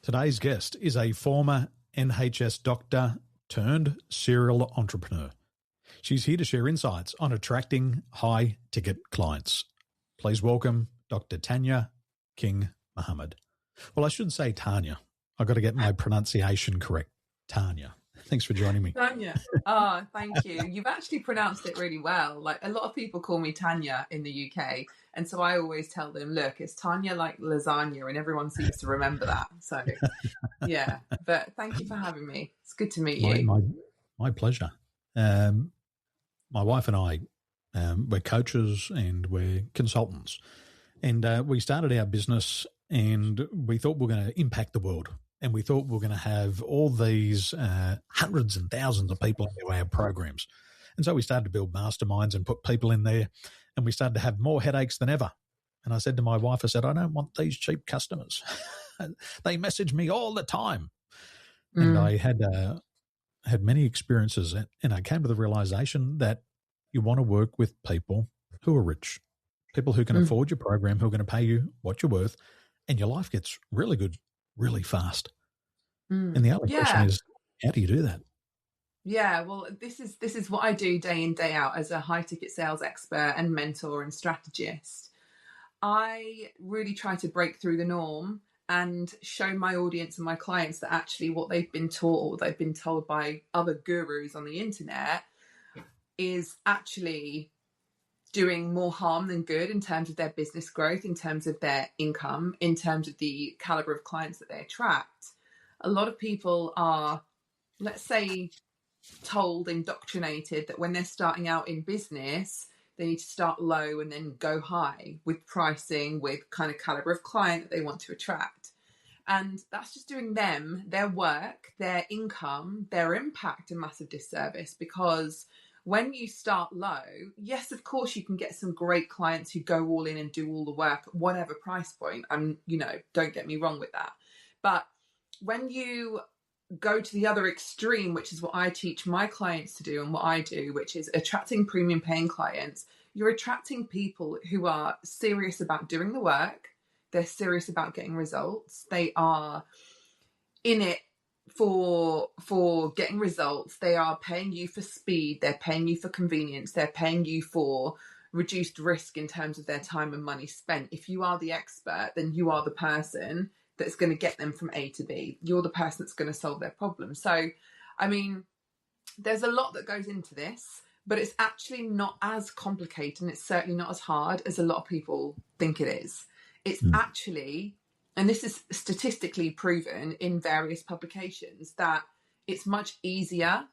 Today's guest is a former NHS doctor turned serial entrepreneur. She's here to share insights on attracting high-ticket clients. Please welcome Dr. Tania King-Mohammed. Well, I should say Tania. I've got to get my pronunciation correct. Tania. Thanks for joining me. Tania. Oh, thank you. You've actually pronounced it really well. Like, a lot of people call me Tania in the UK. And so I always tell them, look, it's Tania like lasagna, and everyone seems to remember that. So, yeah. But thank you for having me. It's good to meet you. My pleasure. My wife and I, we're coaches and we're consultants. And we started our business and we thought we were going to impact the world. And we thought we were going to have all these hundreds and thousands of people into our programs. And so we started to build masterminds and put people in there, and we started to have more headaches than ever. And I said to my wife, I don't want these cheap customers. They message me all the time. And I had many experiences, and I came to the realization that you want to work with people who are rich, people who can afford your program, who are going to pay you what you're worth, and your life gets really good really fast. And the only question is, how do you do that? Yeah, well, this is what I do day in, day out as a high ticket sales expert and mentor and strategist. I really try to break through the norm and show my audience and my clients that actually what they've been taught or they've been told by other gurus on the internet is actually doing more harm than good in terms of their business growth, in terms of their income, in terms of the caliber of clients that they attract. A lot of people are, let's say, told, indoctrinated that when they're starting out in business, they need to start low and then go high with pricing, with kind of caliber of client that they want to attract. And that's just doing them, their work, their income, their impact a massive disservice, because when you start low, yes, of course, you can get some great clients who go all in and do all the work at whatever price point. Don't get me wrong with that. But when you go to the other extreme, which is what I teach my clients to do and what I do, which is attracting premium paying clients, you're attracting people who are serious about doing the work. They're serious about getting results. They are in it for getting results. They are paying you for speed. They're paying you for convenience. They're paying you for reduced risk in terms of their time and money spent. If you are the expert, then you are the person that's going to get them from A to B. You're the person that's going to solve their problem. So, I mean, there's a lot that goes into this, but it's actually not as complicated, and it's certainly not as hard as a lot of people think it is. It's actually, and this is statistically proven in various publications, that it's much easier,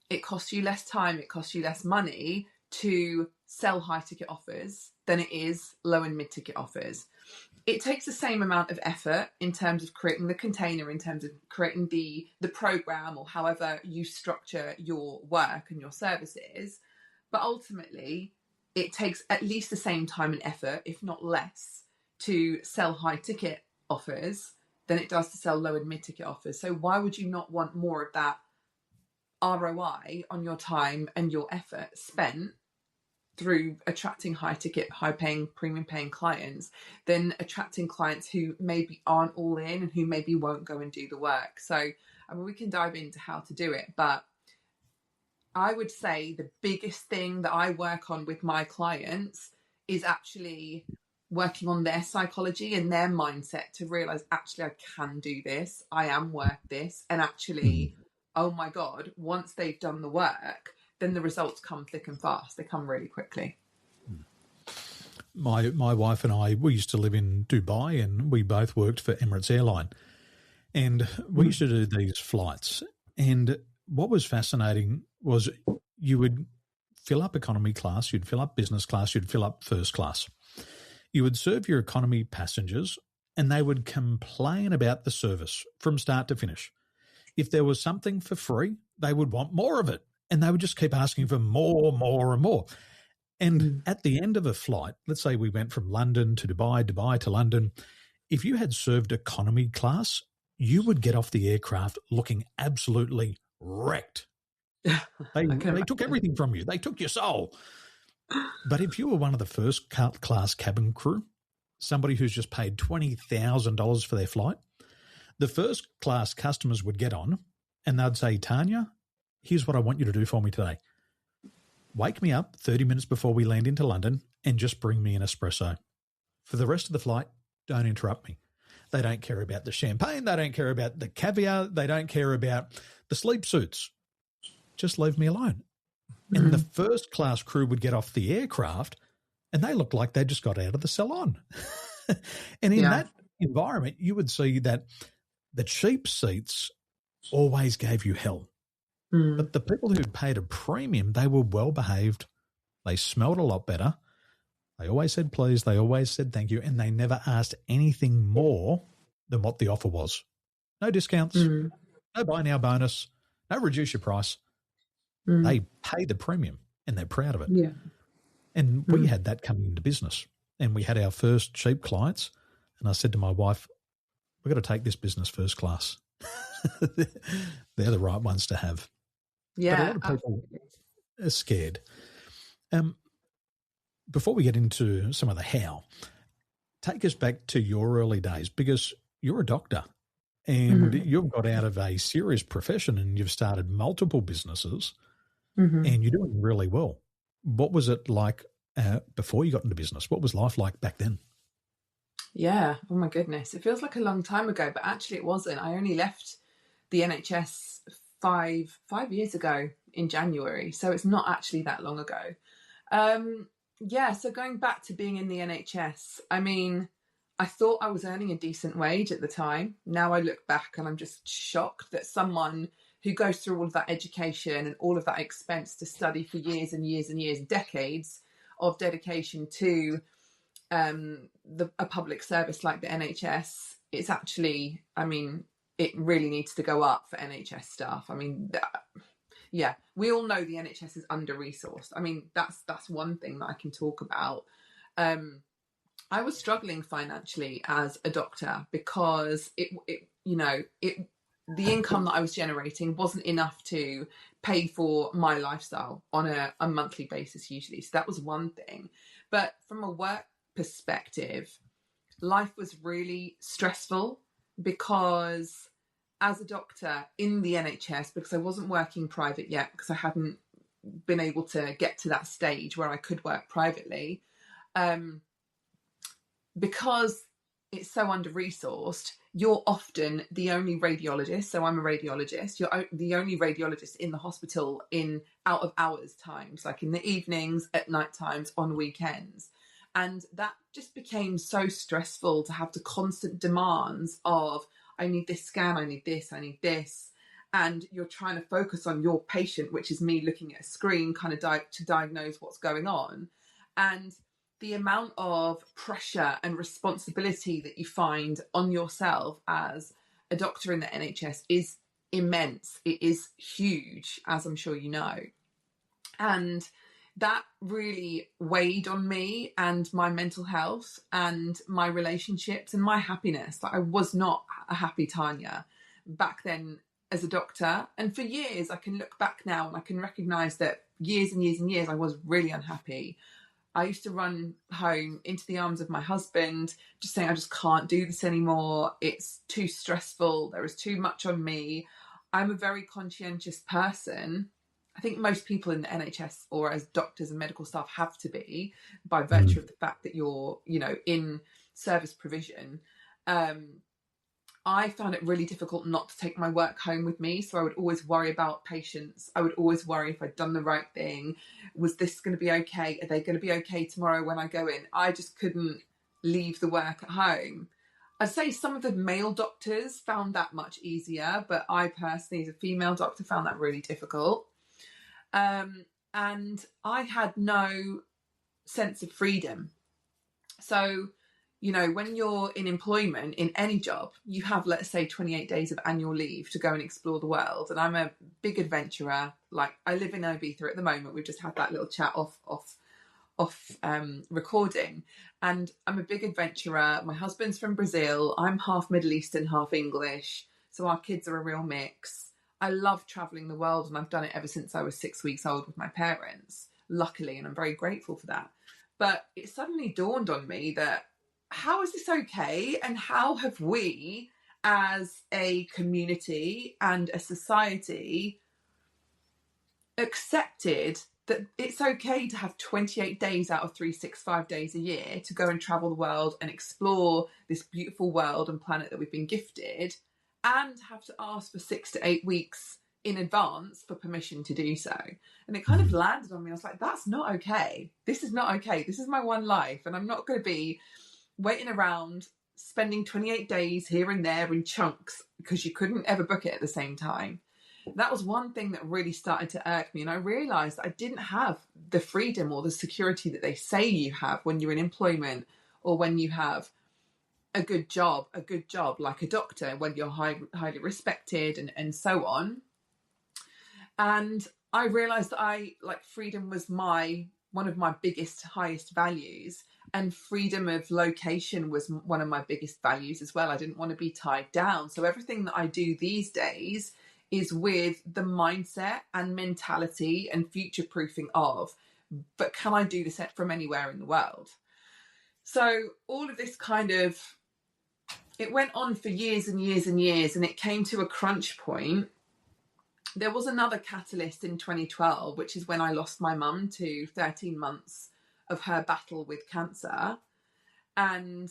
it costs you less time, it costs you less money to sell high ticket offers than it is low and mid ticket offers. It takes the same amount of effort in terms of creating the container, in terms of creating the program, or however you structure your work and your services. But ultimately, it takes at least the same time and effort, if not less, to sell high ticket offers than it does to sell low and mid ticket offers. So why would you not want more of that ROI on your time and your effort spent through attracting high ticket, high paying, premium paying clients than attracting clients who maybe aren't all in and who maybe won't go and do the work? So, I mean, we can dive into how to do it, but I would say the biggest thing that I work on with my clients is actually working on their psychology and their mindset to realize, actually, I can do this. I am worth this. And actually, oh my God, once they've done the work, then the results come thick and fast. They come really quickly. My wife and I, we used to live in Dubai, and we both worked for Emirates Airline. And we used to do these flights. And what was fascinating was you would fill up economy class, you'd fill up business class, you'd fill up first class. You would serve your economy passengers, and they would complain about the service from start to finish. If there was something for free, they would want more of it, and they would just keep asking for more, more, and more. And at the end of a flight, let's say we went from London to Dubai, Dubai to London, if you had served economy class, you would get off the aircraft looking absolutely wrecked. They took everything from you. They took your soul. But if you were one of the first class cabin crew, somebody who's just paid $20,000 for their flight, The first class customers would get on and they'd say, Tania, here's what I want you to do for me today. Wake me up 30 minutes before we land into London and just bring me an espresso. For the rest of the flight, don't interrupt me. They don't care about the champagne. They don't care about the caviar. They don't care about the sleep suits. Just leave me alone. Mm-hmm. And the first class crew would get off the aircraft and they looked like they just got out of the salon. And in that environment, you would see that the cheap seats always gave you hell. Mm. But the people who paid a premium, they were well behaved. They smelled a lot better. They always said please. They always said thank you. And they never asked anything more than what the offer was. No discounts, no buy now bonus, no reduce your price. They pay the premium and they're proud of it. Yeah. And we had that coming into business. And we had our first cheap clients. And I said to my wife, we've got to take this business first class. They're the right ones to have. Yeah. But a lot of people are scared. Before we get into some of the how, take us back to your early days, because you're a doctor and you've got out of a serious profession and you've started multiple businesses and you're doing really well. What was it like before you got into business? What was life like back then? Yeah. Oh my goodness. It feels like a long time ago, but actually it wasn't. I only left the NHS five years ago in January. So it's not actually that long ago. Yeah. So going back to being in the NHS, I mean, I thought I was earning a decent wage at the time. Now I look back and I'm just shocked that someone who goes through all of that education and all of that expense to study for years and years and years, decades of dedication to a public service like the NHS, it's actually, I mean, it really needs to go up for NHS staff. I mean, yeah, we all know the NHS is under-resourced. I mean, that's one thing that I can talk about. I was struggling financially as a doctor because the income that I was generating wasn't enough to pay for my lifestyle on a monthly basis usually. So that was one thing. But from a work perspective, life was really stressful because as a doctor in the NHS, because I wasn't working private yet, because I hadn't been able to get to that stage where I could work privately, because it's so under-resourced, you're often the only radiologist. So I'm a radiologist. You're the only radiologist in the hospital in out of hours times, like in the evenings, at night times, on weekends. And that just became so stressful to have the constant demands of, I need this scan, I need this, I need this. And you're trying to focus on your patient, which is me looking at a screen kind of to diagnose what's going on. And the amount of pressure and responsibility that you find on yourself as a doctor in the NHS is immense. It is huge, as I'm sure you know. And that really weighed on me and my mental health and my relationships and my happiness. Like, I was not a happy Tania back then as a doctor. And for years, I can look back now and I can recognise that years and years and years, I was really unhappy. I used to run home into the arms of my husband, just saying, I just can't do this anymore. It's too stressful. There is too much on me. I'm a very conscientious person. I think most people in the NHS or as doctors and medical staff have to be, by virtue of the fact that you're, in service provision. I found it really difficult not to take my work home with me. So I would always worry about patients. I would always worry if I'd done the right thing. Was this going to be okay? Are they going to be okay tomorrow when I go in? I just couldn't leave the work at home. I'd say some of the male doctors found that much easier, but I personally, as a female doctor, found that really difficult. And I had no sense of freedom. So, when you're in employment in any job, you have, let's say, 28 days of annual leave to go and explore the world. And I'm a big adventurer. Like, I live in Ibiza at the moment. We've just had that little chat off recording. And I'm a big adventurer. My husband's from Brazil. I'm half Middle Eastern, half English. So our kids are a real mix. I love traveling the world, and I've done it ever since I was 6 weeks old with my parents, luckily, and I'm very grateful for that. But it suddenly dawned on me that, how is this okay? And how have we, as a community and a society accepted that it's okay to have 28 days out of 365 days a year to go and travel the world and explore this beautiful world and planet that we've been gifted, and have to ask for 6 to 8 weeks in advance for permission to do so. And it kind of landed on me. I was like, that's not okay. This is not okay. This is my one life, and I'm not going to be waiting around spending 28 days here and there in chunks because you couldn't ever book it at the same time. That was one thing that really started to irk me. And I realised that I didn't have the freedom or the security that they say you have when you're in employment, or when you have a good job like a doctor, when you're highly respected and so on. And I realised that freedom was one of my biggest, highest values. And freedom of location was one of my biggest values as well. I didn't want to be tied down. So everything that I do these days is with the mindset and mentality and future proofing of, but can I do this from anywhere in the world? So all of this it went on for years and years and years, and it came to a crunch point. There was another catalyst in 2012, which is when I lost my mum to 13 months of her battle with cancer. And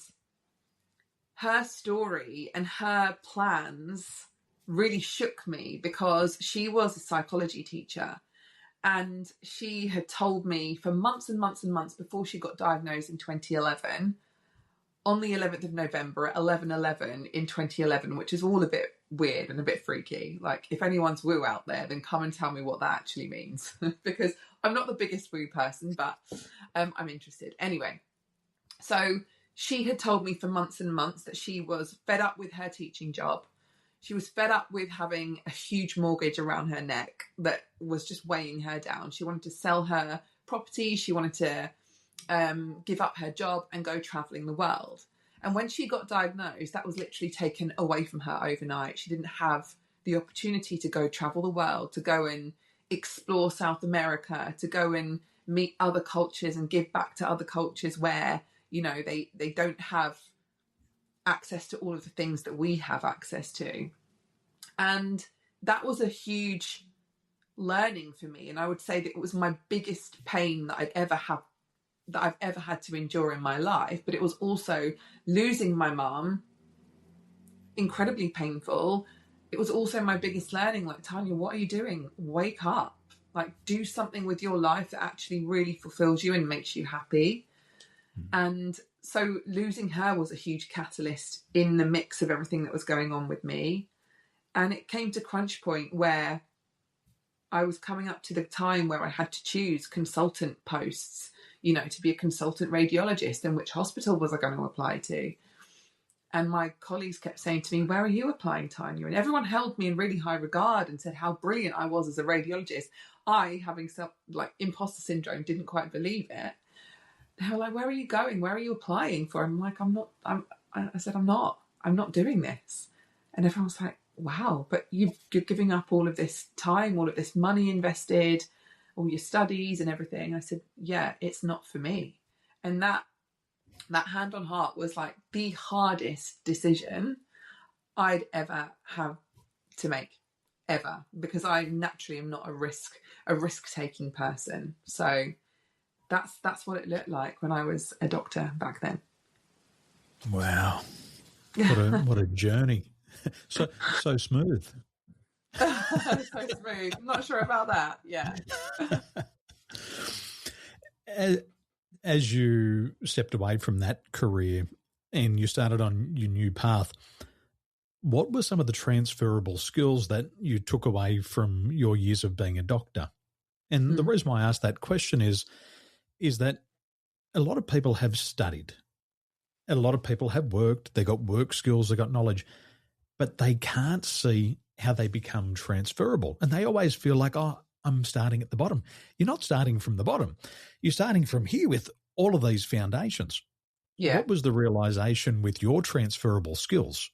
her story and her plans really shook me, because she was a psychology teacher, and she had told me for months and months and months before she got diagnosed in 2011, on the 11th of November at 11:11 in 2011, which is all a bit weird and a bit freaky. Like, if anyone's woo out there, then come and tell me what that actually means, because I'm not the biggest woo person, but I'm interested. Anyway, so she had told me for months and months that she was fed up with her teaching job. She was fed up with having a huge mortgage around her neck that was just weighing her down. She wanted to sell her property. She wanted to give up her job and go traveling the world. And when she got diagnosed, that was literally taken away from her overnight. She didn't have the opportunity to go travel the world, to go and explore South America, to go and meet other cultures and give back to other cultures where, they don't have access to all of the things that we have access to. And that was a huge learning for me. And I would say that it was my biggest pain that I've ever had to endure in my life. But it was also losing my mum, incredibly painful. It was also my biggest learning, like, Tania, what are you doing? Wake up. Like, do something with your life that actually really fulfills you and makes you happy. And so losing her was a huge catalyst in the mix of everything that was going on with me. And it came to crunch point where I was coming up to the time where I had to choose consultant posts, to be a consultant radiologist, and which hospital was I going to apply to? And my colleagues kept saying to me, where are you applying, Tania? And everyone held me in really high regard and said how brilliant I was as a radiologist. I, having imposter syndrome, didn't quite believe it. They were like, where are you going? Where are you applying for? I'm like, I said, I'm not doing this. And everyone was like, wow, but you're giving up all of this time, all of this money invested, all your studies and everything. I said, yeah, it's not for me. And that hand on heart was like the hardest decision I'd ever have to make, ever, because I naturally am not a risk-taking person. So that's what it looked like when I was a doctor back then. Wow. What a journey. So smooth. So smooth. I'm not sure about that. Yeah. As you stepped away from that career and you started on your new path, what were some of the transferable skills that you took away from your years of being a doctor? And the reason why I asked that question is that a lot of people have studied. A lot of people have worked. They got work skills. They got knowledge, but they can't see how they become transferable. And they always feel like, oh, I'm starting at the bottom. You're not starting from the bottom. You're starting from here with all of these foundations. Yeah. What was the realization with your transferable skills?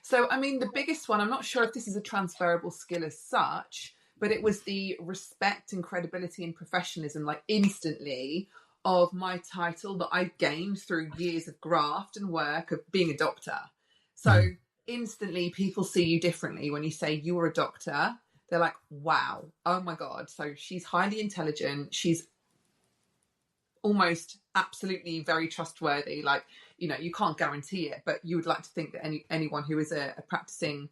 So, I mean, the biggest one, I'm not sure if this is a transferable skill as such, but it was the respect and credibility and professionalism, like instantly, of my title that I gained through years of graft and work of being a doctor. So instantly people see you differently when you say you're a doctor. They're like, wow, oh my God. So she's highly intelligent. She's almost absolutely very trustworthy. Like, you know, you can't guarantee it, but you would like to think that anyone who is a practicing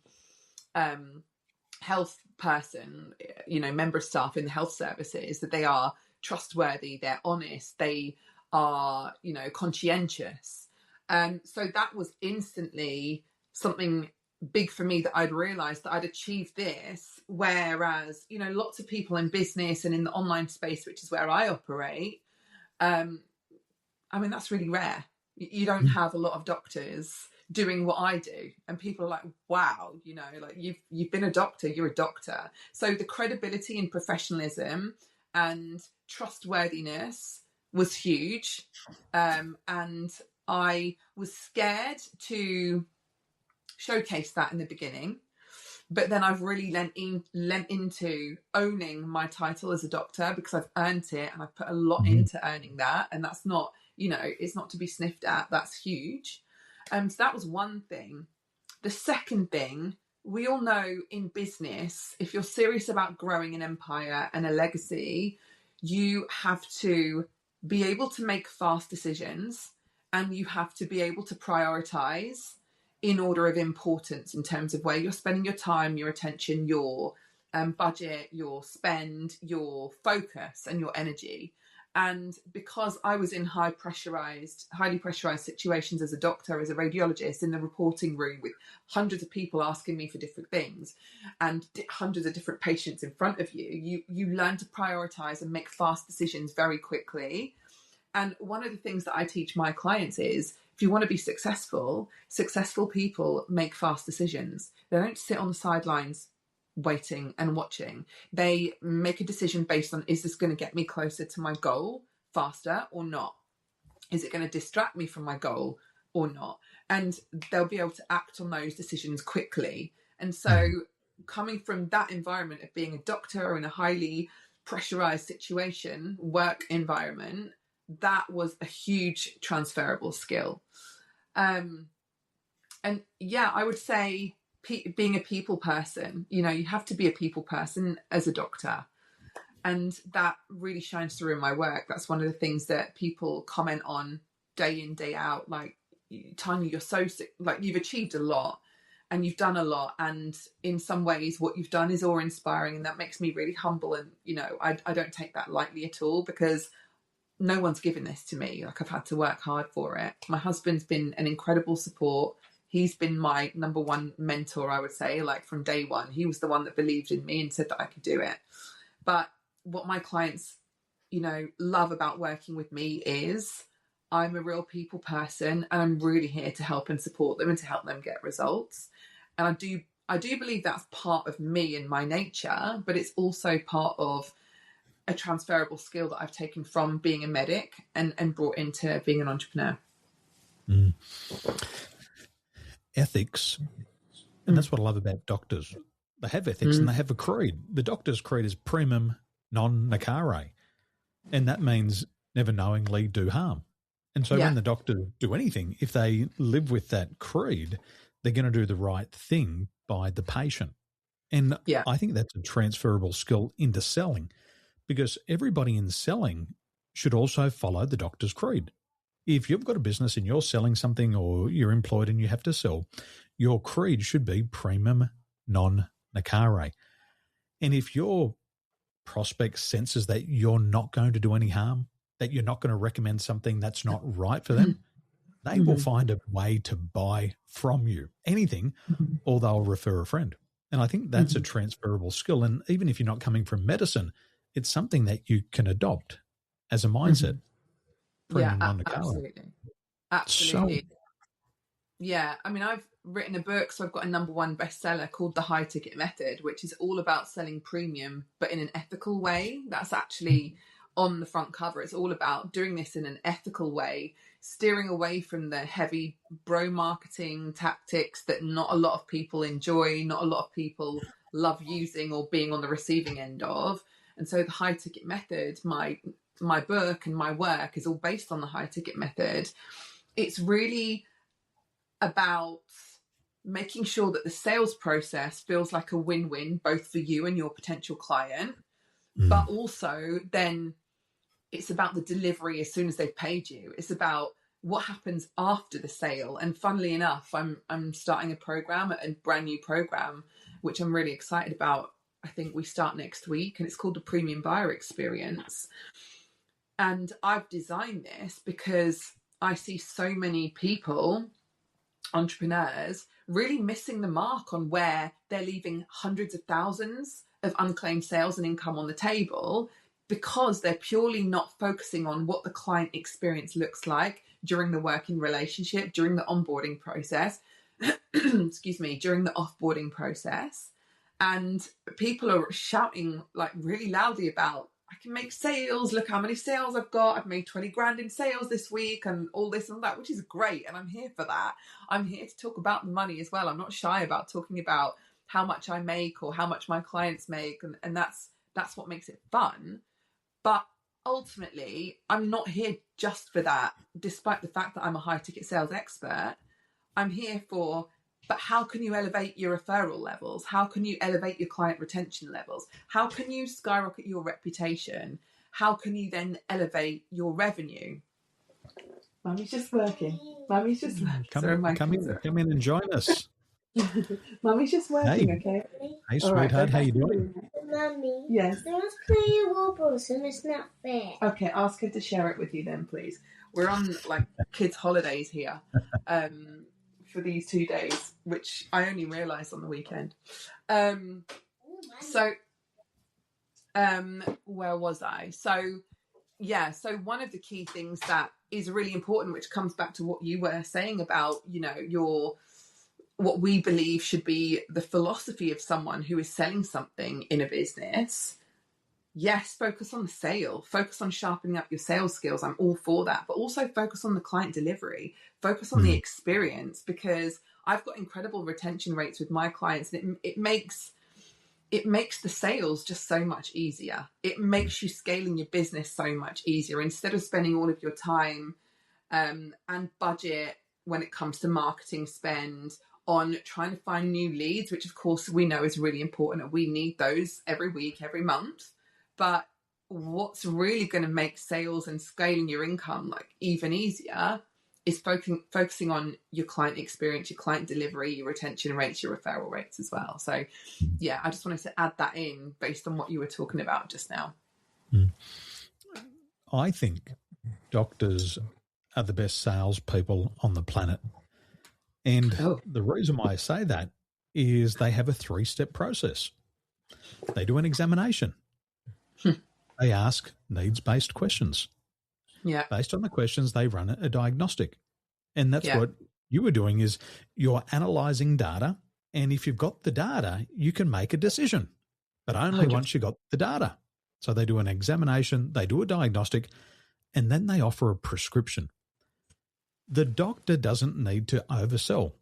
health person, you know, member of staff in the health services, that they are trustworthy, they're honest, they are, you know, conscientious. So that was instantly something big for me, that I'd realized that I'd achieved this. Whereas, you know, lots of people in business and in the online space, which is where I operate, I mean, that's really rare. You don't have a lot of doctors doing what I do, and people are like, wow, you know, like you've been a doctor, you're a doctor. So the credibility and professionalism and trustworthiness was huge. And I was scared to showcase that in the beginning, but then I've really lent into owning my title as a doctor, because I've earned it and I've put a lot into earning that, and that's not, you know, it's not to be sniffed at. That's huge. So that was one thing. The second thing, we all know in business, if you're serious about growing an empire and a legacy, you have to be able to make fast decisions, and you have to be able to prioritize in order of importance in terms of where you're spending your time, your attention, your budget, your spend, your focus, and your energy. And because I was in highly pressurized situations as a doctor, as a radiologist, in the reporting room with hundreds of people asking me for different things and hundreds of different patients in front of you, you learn to prioritize and make fast decisions very quickly. And one of the things that I teach my clients is, if you want to be successful people make fast decisions. They don't sit on the sidelines waiting and watching. They make a decision based on, is this going to get me closer to my goal faster or not? Is it going to distract me from my goal or not? And they'll be able to act on those decisions quickly. And so coming from that environment of being a doctor in a highly pressurized situation, work environment, that was a huge transferable skill. And yeah, I would say being a people person, you know, you have to be a people person as a doctor. And that really shines through in my work. That's one of the things that people comment on day in, day out. Like, Tania, you're so sick. Like, you've achieved a lot and you've done a lot. And in some ways, what you've done is awe-inspiring. And that makes me really humble. And, you know, I don't take that lightly at all, because no one's given this to me. Like, I've had to work hard for it. My husband's been an incredible support. He's been my number one mentor, I would say, like from day one. He was the one that believed in me and said that I could do it. But what my clients, you know, love about working with me is I'm a real people person, and I'm really here to help and support them and to help them get results. And I do believe that's part of me and my nature, but it's also part of a transferable skill that I've taken from being a medic and brought into being an entrepreneur. Ethics. And that's what I love about doctors. They have ethics and they have a creed. The doctor's creed is Primum non Nocere. And that means never knowingly do harm. And so when the doctors do anything, if they live with that creed, they're going to do the right thing by the patient. And I think that's a transferable skill into selling, because everybody in selling should also follow the doctor's creed. If you've got a business and you're selling something, or you're employed and you have to sell, your creed should be Primum non Nocere. And if your prospect senses that you're not going to do any harm, that you're not going to recommend something that's not right for them, they will find a way to buy from you anything, or they'll refer a friend. And I think that's a transferable skill. And even if you're not coming from medicine, it's something that you can adopt as a mindset. Absolutely. Absolutely. Yeah. I mean, I've written a book, so I've got a number one bestseller called The High Ticket Method, which is all about selling premium, but in an ethical way. That's actually on the front cover. It's all about doing this in an ethical way, steering away from the heavy bro marketing tactics that not a lot of people enjoy, not a lot of people love using or being on the receiving end of. And so the High Ticket Method, my book and my work is all based on the High Ticket Method. It's really about making sure that the sales process feels like a win-win, both for you and your potential client, but also then it's about the delivery as soon as they've paid you. It's about what happens after the sale. And funnily enough, I'm starting a brand new program, which I'm really excited about. I think we start next week, and it's called the Premium Buyer Experience. And I've designed this because I see so many people, entrepreneurs, really missing the mark on where they're leaving hundreds of thousands of unclaimed sales and income on the table because they're purely not focusing on what the client experience looks like during the working relationship, during the onboarding process, excuse me, during the offboarding process. And people are shouting like really loudly about, I can make sales, look how many sales I've got, I've made 20 grand in sales this week and all this and that, which is great. And I'm here for that. I'm here to talk about the money as well. I'm not shy about talking about how much I make or how much my clients make. And that's what makes it fun. But ultimately, I'm not here just for that, despite the fact that I'm a high ticket sales expert. I'm here for, but how can you elevate your referral levels? How can you elevate your client retention levels? How can you skyrocket your reputation? How can you then elevate your revenue? Mummy's just working. Mummy's just working. Come in and join us. Mummy's just working, okay? Hey, sweetheart, right, how you doing? Mummy, yes. Let's play Roblox and it's not fair. Okay, ask her to share it with you then, please. We're on like kids' holidays here for these 2 days, which I only realised on the weekend. So where was I? So one of the key things that is really important, which comes back to what you were saying about, what we believe should be the philosophy of someone who is selling something in a business. Yes, focus on the sale, focus on sharpening up your sales skills. I'm all for that, but also focus on the client delivery, focus on the experience, because I've got incredible retention rates with my clients, and it makes the sales just so much easier. It makes you scaling your business so much easier instead of spending all of your time and budget when it comes to marketing spend on trying to find new leads, which of course we know is really important and we need those every week, every month. But what's really going to make sales and scaling your income like even easier is focusing on your client experience, your client delivery, your retention rates, your referral rates as well. So yeah, I just wanted to add that in based on what you were talking about just now. I think doctors are the best salespeople on the planet. And the reason why I say that is they have a 3-step process. They do an examination. They ask needs-based questions. Yeah. Based on the questions, they run a diagnostic. And that's what you were doing is you're analysing data, and if you've got the data, you can make a decision, but only once you got the data. So they do an examination, they do a diagnostic, and then they offer a prescription. The doctor doesn't need to oversell.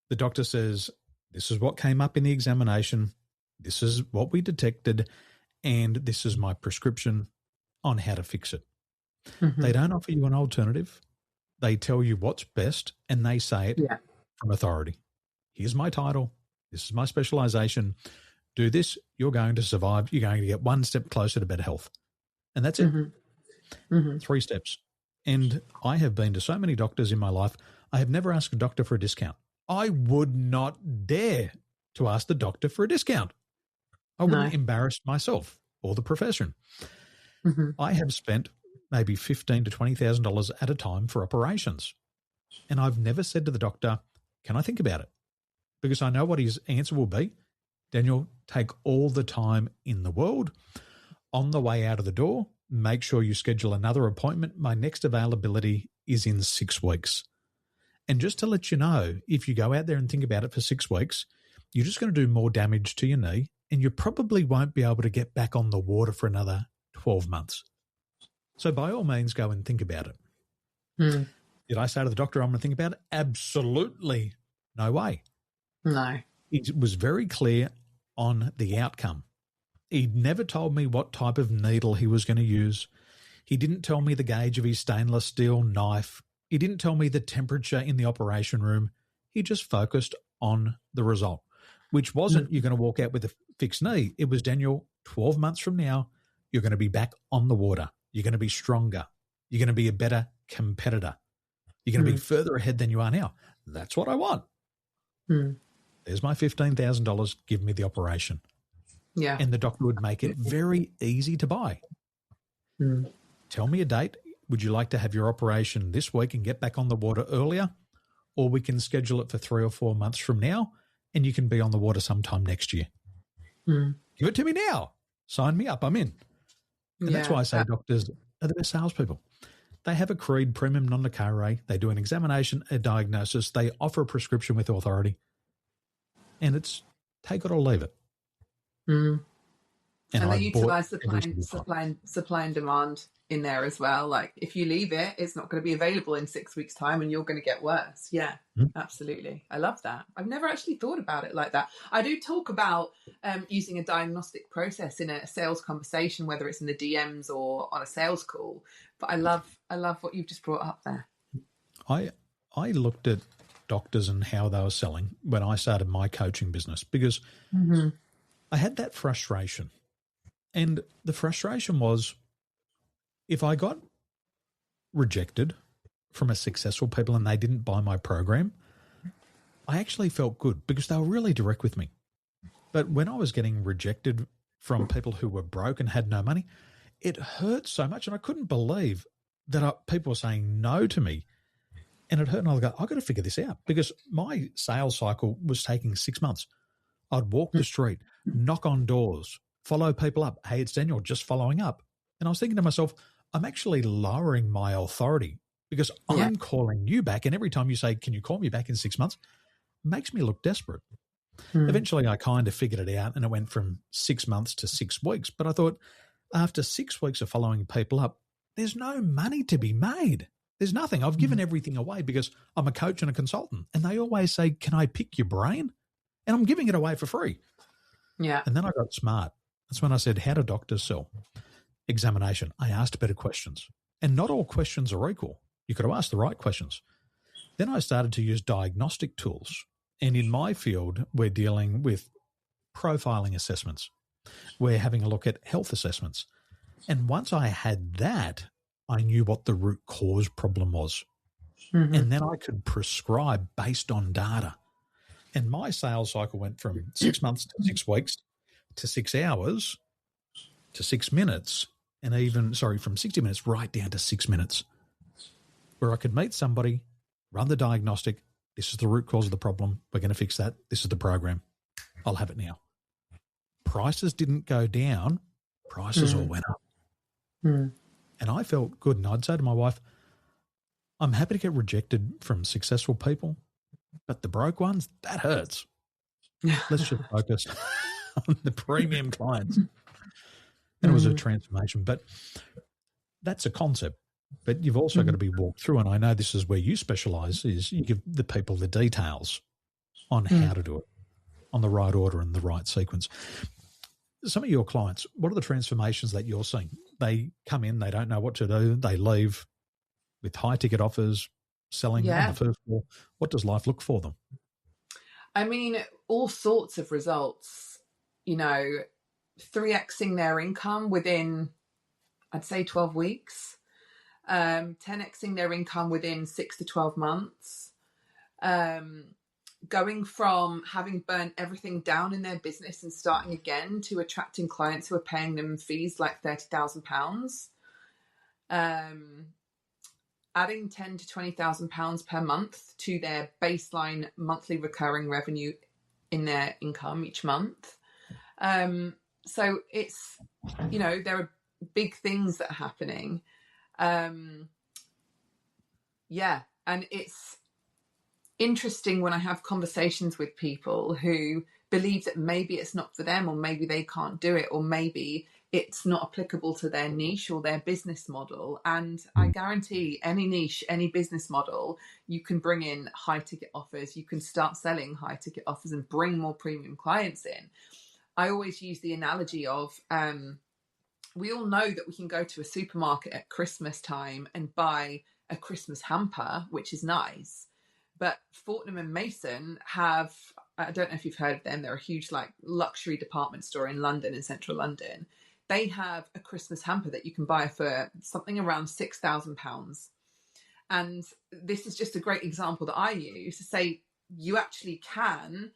The doctor says, this is what came up in the examination, this is what we detected, and this is my prescription on how to fix it. They don't offer you an alternative. They tell you what's best, and they say it from authority. Here's my title. This is my specialization. Do this, you're going to survive. You're going to get one step closer to better health. And that's it. 3 steps. And I have been to so many doctors in my life, I have never asked a doctor for a discount. I would not dare to ask the doctor for a discount. I wouldn't embarrass myself or the profession. I have spent maybe $15,000 to $20,000 at a time for operations. And I've never said to the doctor, can I think about it? Because I know what his answer will be. Daniel, take all the time in the world. On the way out of the door, make sure you schedule another appointment. My next availability is in 6 weeks. And just to let you know, if you go out there and think about it for 6 weeks, you're just going to do more damage to your knee, and you probably won't be able to get back on the water for another 12 months. So by all means, go and think about it. Did I say to the doctor, I'm going to think about it? Absolutely no way. No. It was very clear on the outcome. He'd never told me what type of needle he was going to use. He didn't tell me the gauge of his stainless steel knife. He didn't tell me the temperature in the operation room. He just focused on the result, which wasn't you're going to walk out with a fixed knee. It was, Daniel, 12 months from now, you're going to be back on the water. You're going to be stronger. You're going to be a better competitor. You're going to be further ahead than you are now. That's what I want. There's my $15,000. Give me the operation. Yeah. And the doctor would make it very easy to buy. Tell me a date. Would you like to have your operation this week and get back on the water earlier? Or we can schedule it for 3 or 4 months from now and you can be on the water sometime next year. Give it to me now. Sign me up. I'm in. And that's why I say doctors are the best salespeople. They have a creed, primum non nocere. They do an examination, a diagnosis. They offer a prescription with authority. And it's take it or leave it. And they utilise supply and demand in there as well. Like if you leave it, it's not going to be available in 6 weeks' time and you're going to get worse. Yeah, absolutely. I love that. I've never actually thought about it like that. I do talk about using a diagnostic process in a sales conversation, whether it's in the DMs or on a sales call. But I love what you've just brought up there. I looked at doctors and how they were selling when I started my coaching business because I had that frustration. And the frustration was if I got rejected from a successful people and they didn't buy my program, I actually felt good because they were really direct with me. But when I was getting rejected from people who were broke and had no money, it hurt so much. And I couldn't believe that people were saying no to me. And it hurt. And I go, I've got to figure this out because my sales cycle was taking 6 months. I'd walk the street, knock on doors, follow people up. Hey, it's Daniel, just following up. And I was thinking to myself, I'm actually lowering my authority because I'm calling you back. And every time you say, can you call me back in 6 months? It makes me look desperate. Eventually, I kind of figured it out and it went from 6 months to 6 weeks. But I thought after 6 weeks of following people up, there's no money to be made. There's nothing. I've given everything away because I'm a coach and a consultant. And they always say, can I pick your brain? And I'm giving it away for free. Yeah. And then I got smart. That's when I said, how do doctors sell? Examination. I asked better questions. And not all questions are equal. You got to ask the right questions. Then I started to use diagnostic tools. And in my field, we're dealing with profiling assessments. We're having a look at health assessments. And once I had that, I knew what the root cause problem was. And then I could prescribe based on data. And my sales cycle went from 6 months to 6 weeks to 6 hours to 6 minutes and from 60 minutes right down to 6 minutes where I could meet somebody, run the diagnostic. This is the root cause of the problem. We're going to fix that. This is the program. I'll have it now. Prices didn't go down. Prices all went up. And I felt good. And I'd say to my wife, I'm happy to get rejected from successful people, but the broke ones, that hurts. Let's just focus on the premium clients. And it was a transformation. But that's a concept. But you've also got to be walked through. And I know this is where you specialize, is you give the people the details on how to do it, on the right order and the right sequence. Some of your clients, what are the transformations that you're seeing? They come in, they don't know what to do, they leave with high-ticket offers, selling on the first floor. What does life look for them? I mean, all sorts of results, 3xing their income within, I'd say 12 weeks, 10xing their income within 6 to 12 months, going from having burnt everything down in their business and starting again to attracting clients who are paying them fees like £30,000, adding £10,000 to £20,000 per month to their baseline monthly recurring revenue in their income each month. So it's, there are big things that are happening. And it's interesting when I have conversations with people who believe that maybe it's not for them, or maybe they can't do it, or maybe it's not applicable to their niche or their business model. And I guarantee any niche, any business model, you can bring in high ticket offers. You can start selling high ticket offers and bring more premium clients in. I always use the analogy of, we all know that we can go to a supermarket at Christmas time and buy a Christmas hamper, which is nice. But Fortnum and Mason have, I don't know if you've heard of them, they're a huge like luxury department store in London, in central London. They have a Christmas hamper that you can buy for something around £6,000. And this is just a great example that I use to say you actually can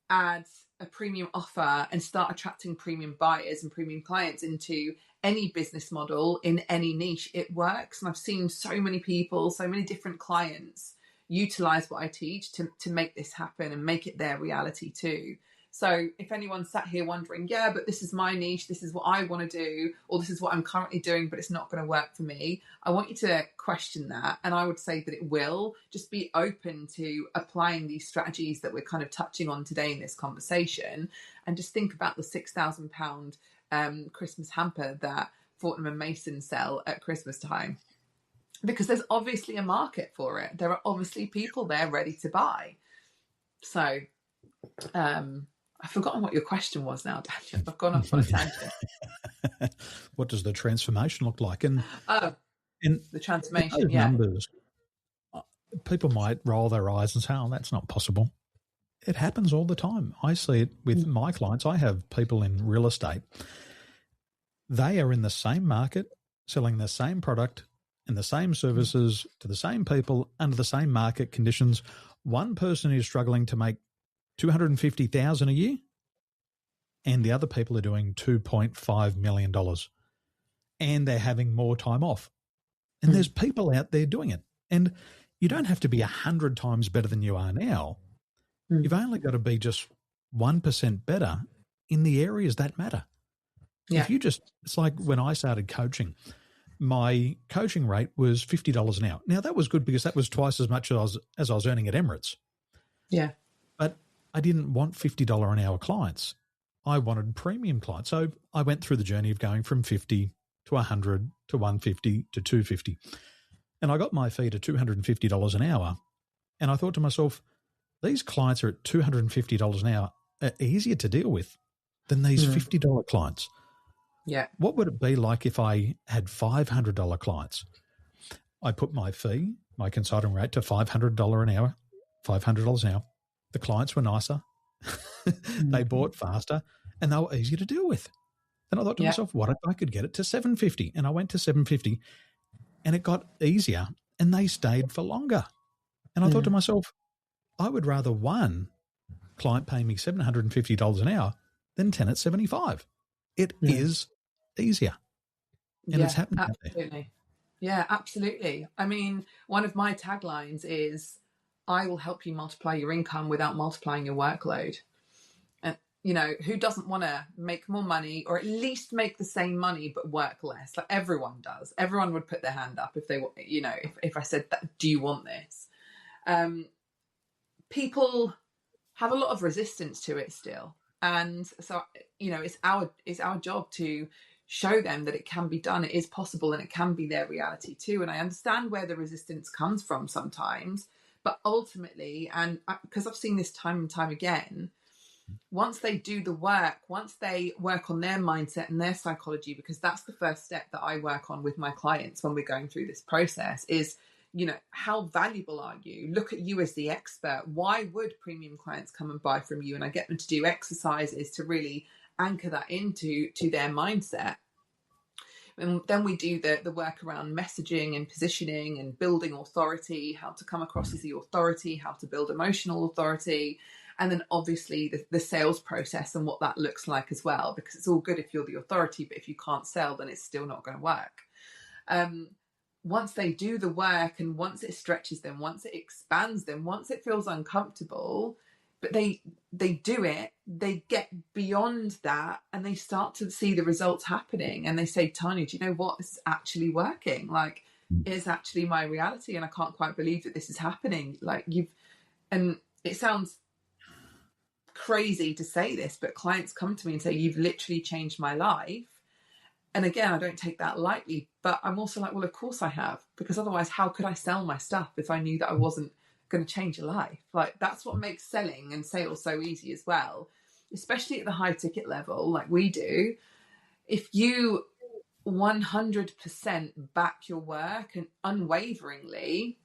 add a premium offer and start attracting premium buyers and premium clients into any business model in any niche. It works. And I've seen so many people, so many different clients utilize what I teach to make this happen and make it their reality too. So if anyone's sat here wondering, yeah, but this is my niche, this is what I want to do, or this is what I'm currently doing, but it's not going to work for me, I want you to question that. And I would say that it will. Just be open to applying these strategies that we're kind of touching on today in this conversation, and just think about the £6,000 Christmas hamper that Fortnum and Mason sell at Christmas time. Because there's obviously a market for it. There are obviously people there ready to buy. So I've forgotten what your question was now, Daniel. I've gone off on a tangent. What does the transformation look like? And the transformation, yeah. Numbers, people might roll their eyes and say, oh, that's not possible. It happens all the time. I see it with my clients. I have people in real estate. They are in the same market, selling the same product and the same services to the same people under the same market conditions. One person is struggling to make $250,000 a year, and the other people are doing $2.5 million, and they're having more time off. And there's people out there doing it. And you don't have to be 100 times better than you are now. You've only got to be just 1% better in the areas that matter. Yeah. If you just, it's like when I started coaching, my coaching rate was $50 an hour. Now that was good because that was twice as much as I was earning at Emirates. Yeah. But I didn't want $50 an hour clients. I wanted premium clients. So I went through the journey of going from 50 to 100 to 150 to 250. And I got my fee to $250 an hour. And I thought to myself, these clients are at $250 an hour are easier to deal with than these $50 clients. Yeah. What would it be like if I had $500 clients? I put my fee, my consulting rate to $500 an hour, $500 an hour. The clients were nicer. They bought faster and they were easier to deal with. And I thought to myself, what if I could get it to $750? And I went to $750 and it got easier and they stayed for longer. And I thought to myself, I would rather one client pay me $750 an hour than 10 at $75. It is easier. And it's happening. Absolutely. Yeah, absolutely. I mean, one of my taglines is, I will help you multiply your income without multiplying your workload. And, you know, who doesn't want to make more money or at least make the same money but work less? Like everyone does. Everyone would put their hand up if they, you know, if I said that, do you want this? People have a lot of resistance to it still. And so, you know, it's our job to show them that it can be done, it is possible, and it can be their reality too. And I understand where the resistance comes from sometimes, but ultimately, and because I've seen this time and time again, once they do the work, once they work on their mindset and their psychology, because that's the first step that I work on with my clients when we're going through this process is, you know, how valuable are you? Look at you as the expert. Why would premium clients come and buy from you? And I get them to do exercises to really anchor that into their mindset. And then we do the work around messaging and positioning and building authority, how to come across as the authority, how to build emotional authority, and then obviously the sales process and what that looks like as well, because it's all good if you're the authority, but if you can't sell, then it's still not going to work. Once they do the work and once it stretches them, once it expands them, once it feels uncomfortable, but they do it, they get beyond that and they start to see the results happening. And they say, Tania, do you know what? This is actually working. Like, it's actually my reality. And I can't quite believe that this is happening. Like and it sounds crazy to say this, but clients come to me and say, you've literally changed my life. And again, I don't take that lightly, but I'm also like, well, of course I have, because otherwise how could I sell my stuff if I knew that I wasn't going to change your life? Like, that's what makes selling and sales so easy as well, especially at the high ticket level like we do. If you 100% back your work and unwaveringly,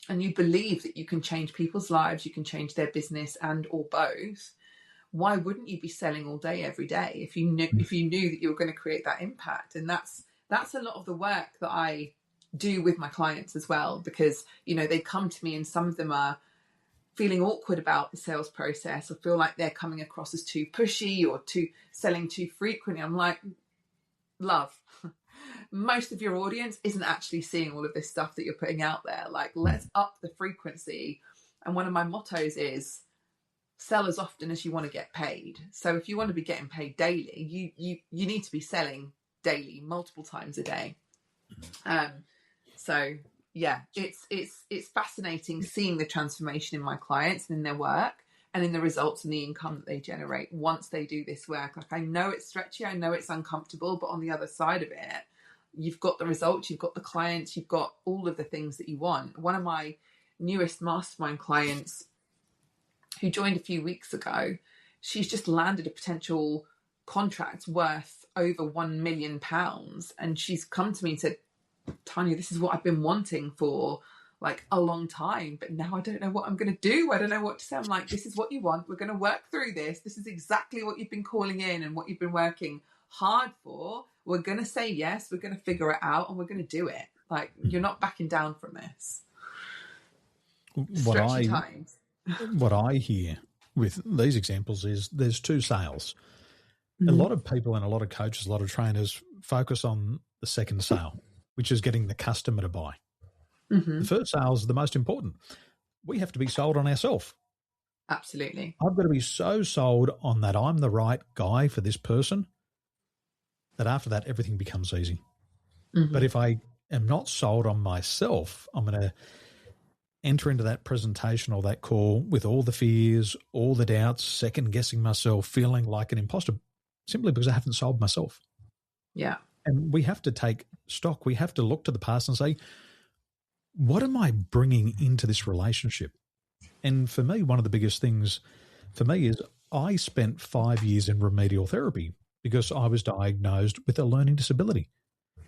and you believe that you can change people's lives, you can change their business and or both, why wouldn't you be selling all day every day if you knew that you were going to create that impact? And that's a lot of the work that I do with my clients as well, because they come to me and some of them are feeling awkward about the sales process or feel like they're coming across as too pushy or selling too frequently. I'm like, love, most of your audience isn't actually seeing all of this stuff that you're putting out there. Like, let's up the frequency. And one of my mottos is sell as often as you want to get paid. So if you want to be getting paid daily, you need to be selling daily, multiple times a day. So yeah, it's fascinating seeing the transformation in my clients and in their work and in the results and the income that they generate once they do this work. Like, I know it's stretchy, I know it's uncomfortable, but on the other side of it, you've got the results, you've got the clients, you've got all of the things that you want. One of my newest mastermind clients, who joined a few weeks ago, she's just landed a potential contract worth over £1 million. And she's come to me and said, Tania, this is what I've been wanting for like a long time, but now I don't know what I'm going to do. I don't know what to say. I'm like, this is what you want. We're going to work through this. This is exactly what you've been calling in and what you've been working hard for. We're going to say yes. We're going to figure it out and we're going to do it. Like, you're not backing down from this. Stretchy times. What I hear with these examples is there's two sales. A lot of people and a lot of coaches, a lot of trainers focus on the second sale, which is getting the customer to buy. The first sale is the most important. We have to be sold on ourselves. Absolutely. I've got to be so sold on that I'm the right guy for this person that after that everything becomes easy. But if I am not sold on myself, I'm going to enter into that presentation or that call with all the fears, all the doubts, second-guessing myself, feeling like an imposter simply because I haven't sold myself. Yeah. And we have to take stock. We have to look to the past and say, what am I bringing into this relationship? And for me, one of the biggest things for me is I spent 5 years in remedial therapy because I was diagnosed with a learning disability.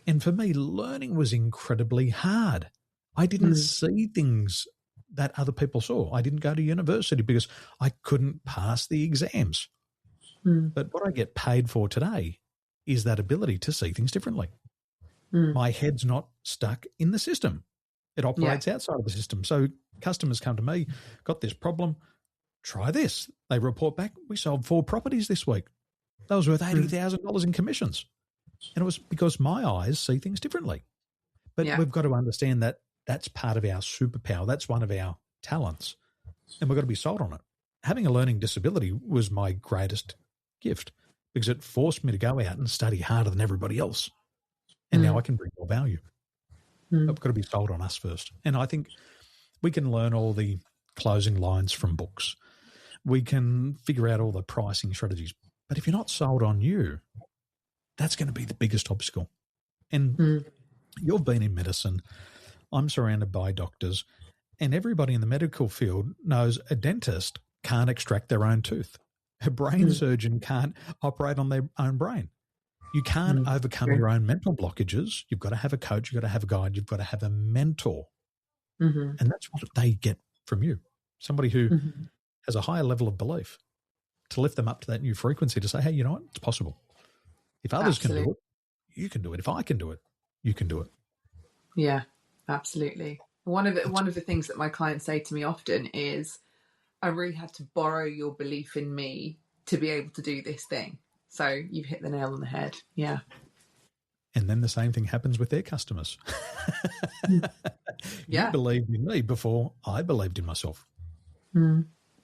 And for me, learning was incredibly hard. I didn't see things that other people saw. I didn't go to university because I couldn't pass the exams. But what I get paid for today is that ability to see things differently. My head's not stuck in the system. It operates outside of the system. So customers come to me, got this problem, try this. They report back, we sold 4 properties this week. That was worth $80,000 in commissions. And it was because my eyes see things differently. But we've got to understand that that's part of our superpower. That's one of our talents. And we've got to be sold on it. Having a learning disability was my greatest gift because it forced me to go out and study harder than everybody else. And now I can bring more value. But we've got to be sold on us first. And I think we can learn all the closing lines from books. We can figure out all the pricing strategies. But if you're not sold on you, that's going to be the biggest obstacle. And you've been in medicine. I'm surrounded by doctors. And everybody in the medical field knows a dentist can't extract their own tooth. A brain surgeon can't operate on their own brain. You can't overcome your own mental blockages. You've got to have a coach. You've got to have a guide. You've got to have a mentor. And that's what they get from you, somebody who has a higher level of belief to lift them up to that new frequency to say, hey, you know what? It's possible. If others can do it, you can do it. If I can do it, you can do it. Yeah, absolutely. One of the things that my clients say to me often is, I really had to borrow your belief in me to be able to do this thing. So you've hit the nail on the head. Yeah. And then the same thing happens with their customers. You believed in me before I believed in myself.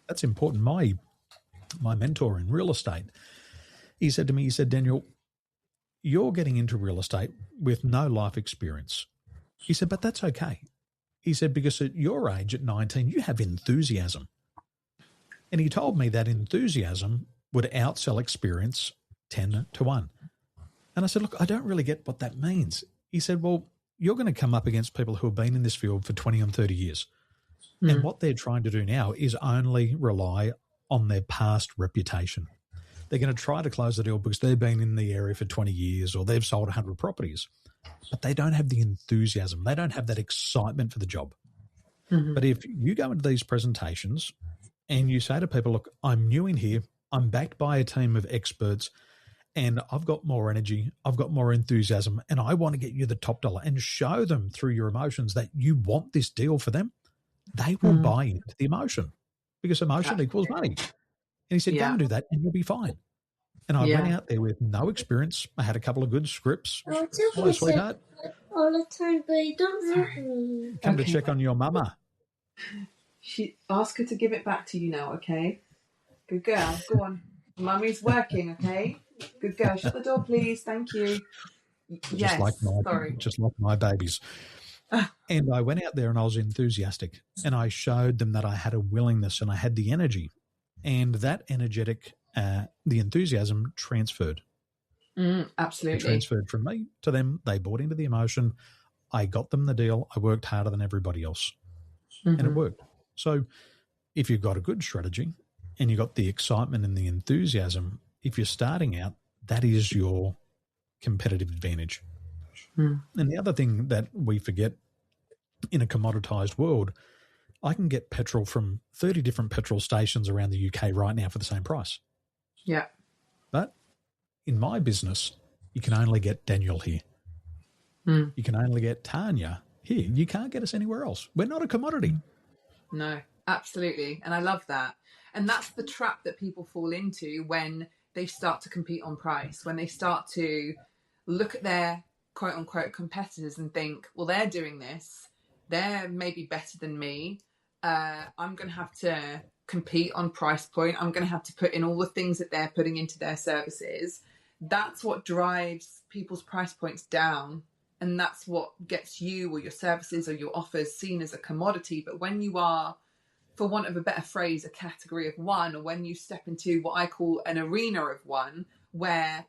That's important. My mentor in real estate, he said to me, Daniel, you're getting into real estate with no life experience. He said, but that's okay. He said, because at your age, at 19, you have enthusiasm. And he told me that enthusiasm would outsell experience 10 to 1. And I said, look, I don't really get what that means. He said, well, you're going to come up against people who have been in this field for 20 and 30 years. And what they're trying to do now is only rely on their past reputation. They're going to try to close the deal because they've been in the area for 20 years or they've sold 100 properties, but they don't have the enthusiasm. They don't have that excitement for the job. But if you go into these presentations and you say to people, look, I'm new in here, I'm backed by a team of experts, and I've got more energy, I've got more enthusiasm, and I want to get you the top dollar, and show them through your emotions that you want this deal for them, they will buy into the emotion, because emotion equals money. And he said, go and do that and you'll be fine. And I went out there with no experience. I had a couple of good scripts. Hello, sweetheart. All the time, but you don't help me. Come to check on your mama. Ask her to give it back to you now, okay? Good girl. Go on. Mummy's working, okay? Good girl. Shut the door, please. Thank you. Just like my babies. And I went out there and I was enthusiastic, and I showed them that I had a willingness and I had the energy, and that energetic, the enthusiasm transferred. Absolutely. It transferred from me to them. They bought into the emotion. I got them the deal. I worked harder than everybody else, and it worked. So if you've got a good strategy and you've got the excitement and the enthusiasm, if you're starting out, that is your competitive advantage. And the other thing that we forget in a commoditized world, I can get petrol from 30 different petrol stations around the UK right now for the same price. Yeah. But in my business, you can only get Daniel here. You can only get Tania here. You can't get us anywhere else. We're not a commodity. No, absolutely. And I love that. And that's the trap that people fall into when they start to compete on price, when they start to look at their quote unquote competitors and think, well, they're doing this. They're maybe better than me. I'm going to have to compete on price point. I'm going to have to put in all the things that they're putting into their services. That's what drives people's price points down. And that's what gets you or your services or your offers seen as a commodity. But when you are, for want of a better phrase, a category of one, or when you step into what I call an arena of one, where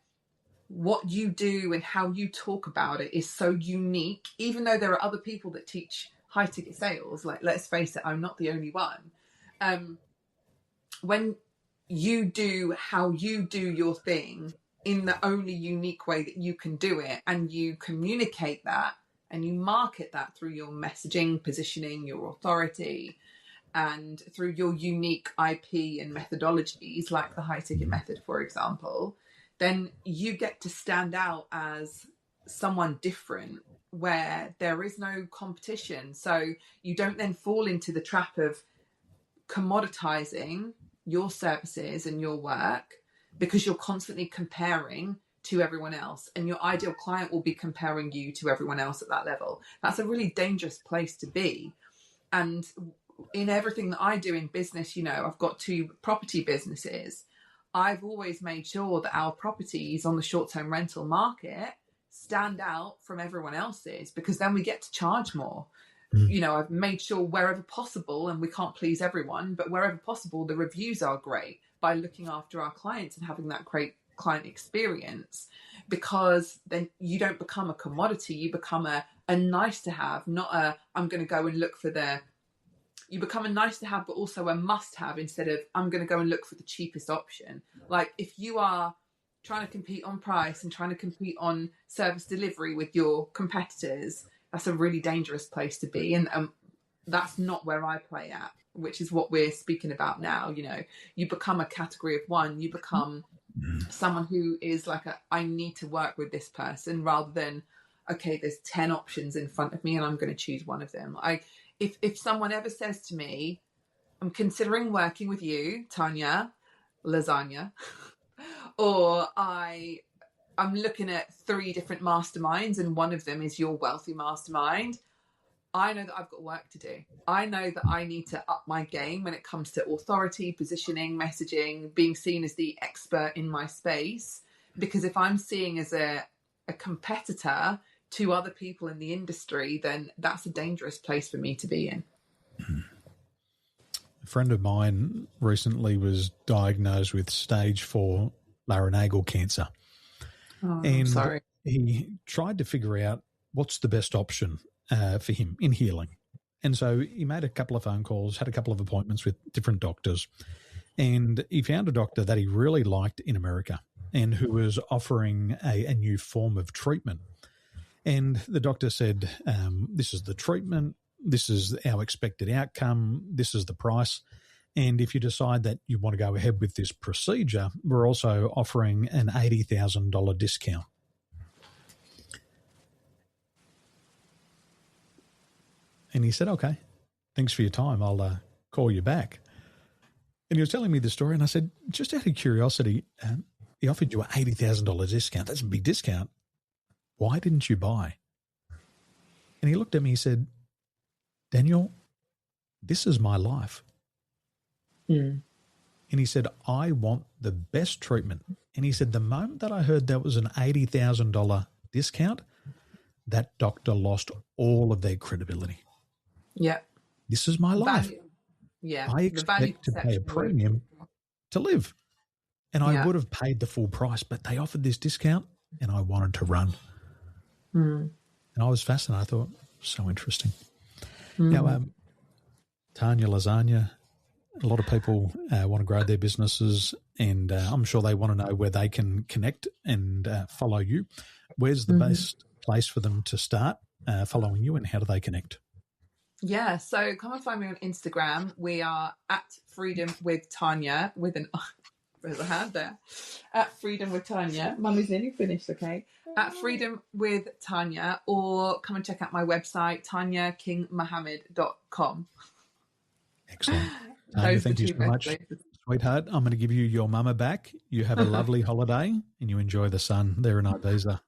what you do and how you talk about it is so unique, even though there are other people that teach high ticket sales, like, let's face it, I'm not the only one. When you do how you do your thing in the only unique way that you can do it, and you communicate that and you market that through your messaging, positioning, your authority, and through your unique IP and methodologies, like the high ticket method, for example, then you get to stand out as someone different, where there is no competition. So you don't then fall into the trap of commoditizing your services and your work, because you're constantly comparing to everyone else, and your ideal client will be comparing you to everyone else at that level. That's a really dangerous place to be. And in everything that I do in business, you know, I've got 2 property businesses. I've always made sure that our properties on the short-term rental market stand out from everyone else's, because then we get to charge more. You know, I've made sure wherever possible, and we can't please everyone, but wherever possible, the reviews are great, by looking after our clients and having that great client experience, because then you don't become a commodity. You become a nice to have, not a, I'm going to go and look for you become a nice to have, but also a must have, instead of I'm going to go and look for the cheapest option. Like, if you are trying to compete on price and trying to compete on service delivery with your competitors, that's a really dangerous place to be. And that's not where I play at, which is what we're speaking about now. You know, you become a category of one, you become someone who is like I need to work with this person, rather than, okay, there's 10 options in front of me and I'm going to choose one of them. If someone ever says to me, I'm considering working with you, Tania, lasagna, or I'm looking at 3 different masterminds and one of them is your wealthy mastermind, I know that I've got work to do. I know that I need to up my game when it comes to authority, positioning, messaging, being seen as the expert in my space. Because if I'm seeing as a competitor to other people in the industry, then that's a dangerous place for me to be in. A friend of mine recently was diagnosed with stage 4 laryngeal cancer. Oh, and I'm sorry. He tried to figure out what's the best option for him in healing. And so he made a couple of phone calls, had a couple of appointments with different doctors, and he found a doctor that he really liked in America and who was offering a new form of treatment. And the doctor said, this is the treatment, this is our expected outcome, this is the price. And if you decide that you want to go ahead with this procedure, we're also offering an $80,000 discount. And he said, okay, thanks for your time. I'll call you back. And he was telling me the story, and I said, just out of curiosity, he offered you an $80,000 discount. That's a big discount. Why didn't you buy? And he looked at me, he said, Daniel, this is my life. And he said, I want the best treatment. And he said, the moment that I heard that was an $80,000 discount, that doctor lost all of their credibility. Yeah. This is my life. Value. Yeah. I expect to pay a premium to live. And I would have paid the full price, but they offered this discount and I wanted to run. And I was fascinated. I thought, so interesting. Now, Tania, Lasagna, a lot of people want to grow their businesses, and I'm sure they want to know where they can connect and follow you. Where's the best place for them to start following you, and how do they connect? Yeah, so come and find me on Instagram. We are at Freedom with Tania with an there's a hand there. At Freedom with Tania. Mummy's nearly finished, okay? At Freedom with Tania, or come and check out my website, TaniaKingMohammed.com. Excellent. Tania, thank you so much, sweetheart. I'm going to give you your mama back. You have a lovely holiday and you enjoy the sun there in Ibiza.